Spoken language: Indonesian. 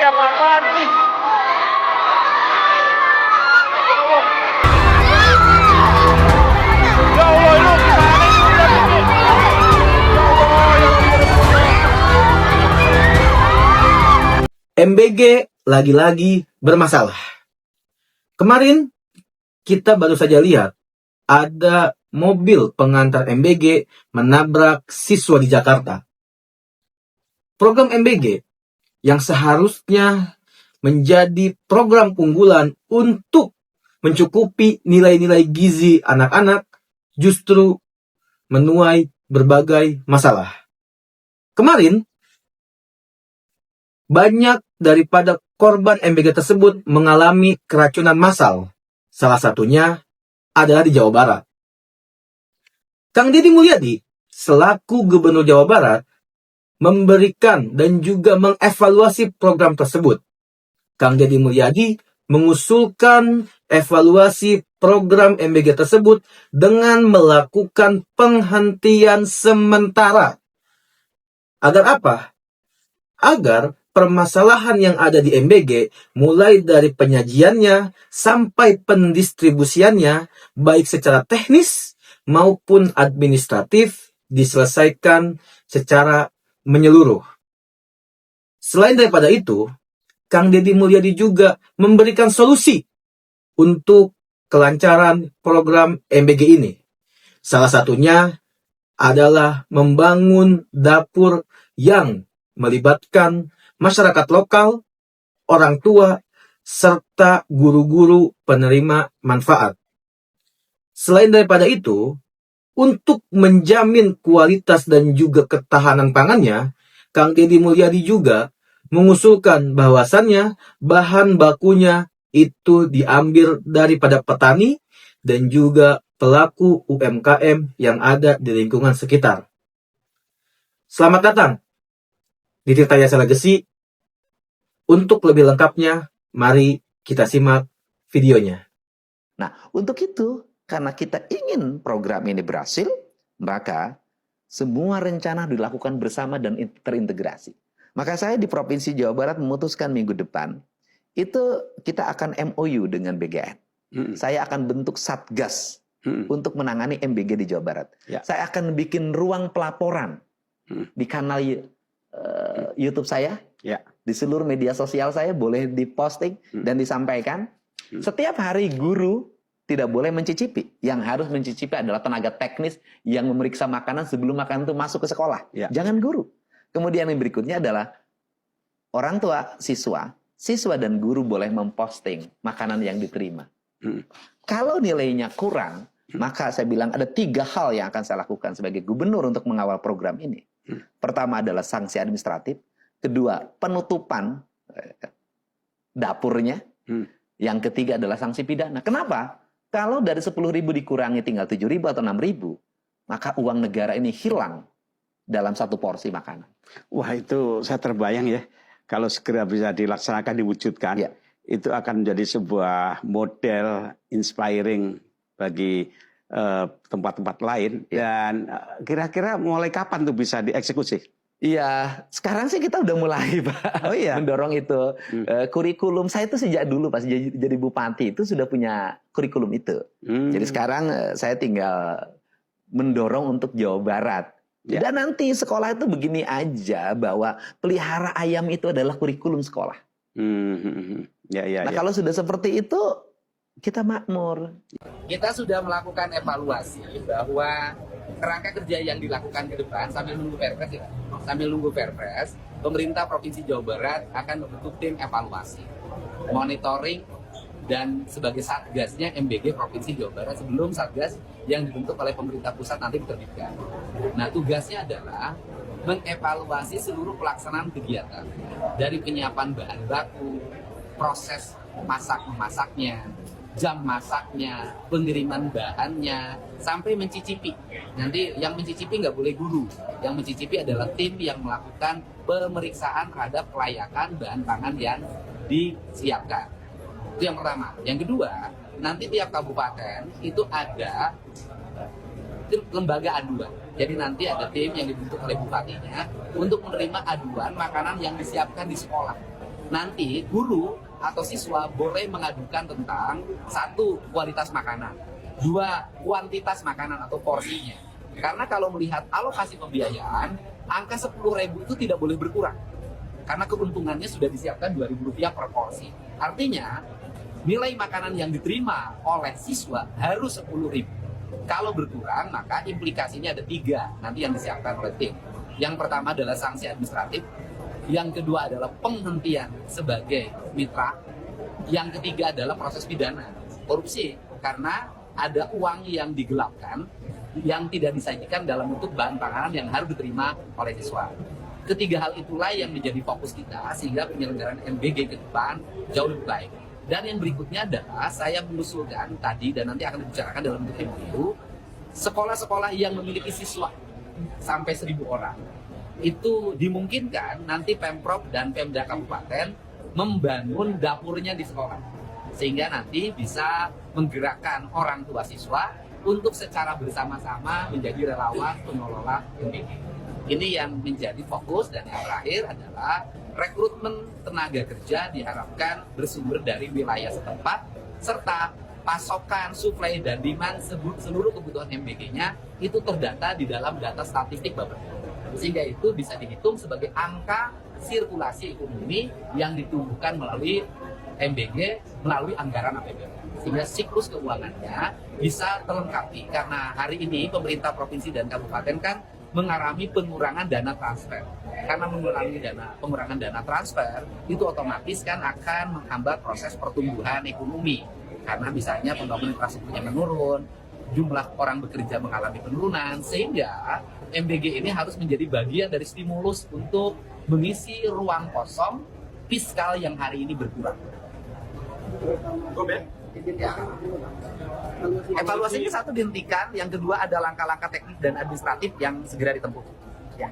apa-apaan nih? Ya Allah, lu gimana ini udah ini? Ya Allah, ya MBG lagi-lagi bermasalah. Kemarin kita baru saja lihat ada mobil pengantar MBG menabrak siswa di Jakarta. Program MBG yang seharusnya menjadi program unggulan untuk mencukupi nilai-nilai gizi anak-anak justru menuai berbagai masalah. Kemarin, banyak daripada korban MBG tersebut mengalami keracunan massal. Salah satunya adalah di Jawa Barat. Kang Deddy Mulyadi, selaku Gubernur Jawa Barat, memberikan dan juga mengevaluasi program tersebut. Kang Deddy Mulyadi mengusulkan evaluasi program MBG tersebut dengan melakukan penghentian sementara. Agar apa? Agar permasalahan yang ada di MBG, mulai dari penyajiannya sampai pendistribusiannya, baik secara teknis maupun administratif, diselesaikan secara menyeluruh. Selain daripada itu, Kang Deddy Mulyadi juga memberikan solusi untuk kelancaran program MBG ini. Salah satunya adalah membangun dapur yang melibatkan masyarakat lokal, orang tua, serta guru-guru penerima manfaat. Selain daripada itu, untuk menjamin kualitas dan juga ketahanan pangannya, Kang Deddy Mulyadi juga mengusulkan bahwasannya bahan bakunya itu diambil daripada petani dan juga pelaku UMKM yang ada di lingkungan sekitar. Selamat datang di Tirta Yasa Legacy. Untuk lebih lengkapnya, mari kita simak videonya. Nah, untuk itu, karena kita ingin program ini berhasil, maka semua rencana dilakukan bersama dan terintegrasi. Maka saya di Provinsi Jawa Barat memutuskan minggu depan, itu kita akan MOU dengan BGN. Saya akan bentuk Satgas untuk menangani MBG di Jawa Barat. Ya. Saya akan bikin ruang pelaporan di kanal YouTube saya. Ya. Di seluruh media sosial saya boleh diposting dan disampaikan. Setiap hari guru tidak boleh mencicipi. Yang harus mencicipi adalah tenaga teknis yang memeriksa makanan sebelum makanan itu masuk ke sekolah. Ya. Jangan guru. Kemudian yang berikutnya adalah orang tua siswa dan guru boleh memposting makanan yang diterima. Kalau nilainya kurang, maka saya bilang ada 3 hal yang akan saya lakukan sebagai gubernur untuk mengawal program ini. Pertama adalah sanksi administratif. Kedua, penutupan dapurnya. Yang ketiga adalah sanksi pidana. Kenapa? Kalau dari 10.000 dikurangi tinggal 7.000 atau 6.000, maka uang negara ini hilang dalam satu porsi makanan. Wah, itu saya terbayang ya. Kalau segera bisa dilaksanakan, diwujudkan, Ya. itu akan menjadi sebuah model inspiring bagi tempat-tempat lain. Ya. Dan kira-kira mulai kapan tuh bisa dieksekusi? Iya, sekarang sih kita udah mulai, Pak. Oh iya? Mendorong itu. Kurikulum, saya itu sejak dulu pas jadi bupati itu sudah punya kurikulum itu. Jadi sekarang saya tinggal mendorong untuk Jawa Barat. Ya. Dan nanti sekolah itu begini aja, bahwa pelihara ayam itu adalah kurikulum sekolah. Ya. Nah, kalau sudah seperti itu, kita makmur. Kita sudah melakukan evaluasi bahwa kerangka kerja yang dilakukan ke depan sambil nunggu Perpres ya. Sambil nunggu Perpres, pemerintah Provinsi Jawa Barat akan membentuk tim evaluasi, monitoring, dan sebagai satgasnya MBG Provinsi Jawa Barat sebelum satgas yang dibentuk oleh pemerintah pusat nanti diterbitkan. Nah, tugasnya adalah mengevaluasi seluruh pelaksanaan kegiatan dari penyiapan bahan baku, proses masak-memasaknya, jam masaknya, pengiriman bahannya, sampai mencicipi. Nanti yang mencicipi nggak boleh guru. Yang mencicipi adalah tim yang melakukan pemeriksaan terhadap kelayakan bahan pangan yang disiapkan. Itu yang pertama. Yang kedua, nanti tiap kabupaten itu ada lembaga aduan. Jadi nanti ada tim yang dibentuk oleh bupatinya untuk menerima aduan makanan yang disiapkan di sekolah. nanti guru atau siswa boleh mengadukan tentang satu, kualitas makanan, dua, kuantitas makanan atau porsinya. Karena kalau melihat alokasi pembiayaan, angka 10.000 itu tidak boleh berkurang. Karena keuntungannya sudah disiapkan Rp2.000 per porsi. Artinya, nilai makanan yang diterima oleh siswa harus 10.000. Kalau berkurang, maka implikasinya ada 3 nanti yang disiapkan oleh tim. Yang pertama adalah sanksi administratif, yang kedua adalah penghentian sebagai mitra, yang ketiga adalah proses pidana, korupsi, karena ada uang yang digelapkan, yang tidak disajikan dalam bentuk bahan panganan yang harus diterima oleh siswa. Ketiga hal itulah yang menjadi fokus kita, sehingga penyelenggaraan MBG ke depan jauh lebih baik. Dan yang berikutnya adalah saya mengusulkan tadi, dan nanti akan dibicarakan dalam bentuk MOU, sekolah-sekolah yang memiliki siswa sampai 1.000 orang, itu dimungkinkan nanti Pemprov dan Pemda Kabupaten membangun dapurnya di sekolah, sehingga nanti bisa menggerakkan orang tua siswa untuk secara bersama-sama menjadi relawan pengelola MBG. Ini yang menjadi fokus, dan yang terakhir adalah rekrutmen tenaga kerja diharapkan bersumber dari wilayah setempat, serta pasokan, suplai, dan demand seluruh kebutuhan MBG-nya itu terdata di dalam data statistik Bappenas. Sehingga itu bisa dihitung sebagai angka sirkulasi ekonomi yang ditumbuhkan melalui MBG, melalui anggaran APBN. Sehingga siklus keuangannya bisa terlengkapi, karena hari ini pemerintah provinsi dan kabupaten kan mengalami pengurangan dana transfer. Karena pengurangan dana transfer itu otomatis kan akan menghambat proses pertumbuhan ekonomi. Karena misalnya pembangunan infrastrukturnya menurun, jumlah orang bekerja mengalami penurunan, sehingga MBG ini harus menjadi bagian dari stimulus untuk mengisi ruang kosong fiskal yang hari ini berkurang. Ya. Evaluasi ini satu dihentikan, yang kedua ada langkah-langkah teknis dan administratif yang segera ditempuh. Ya.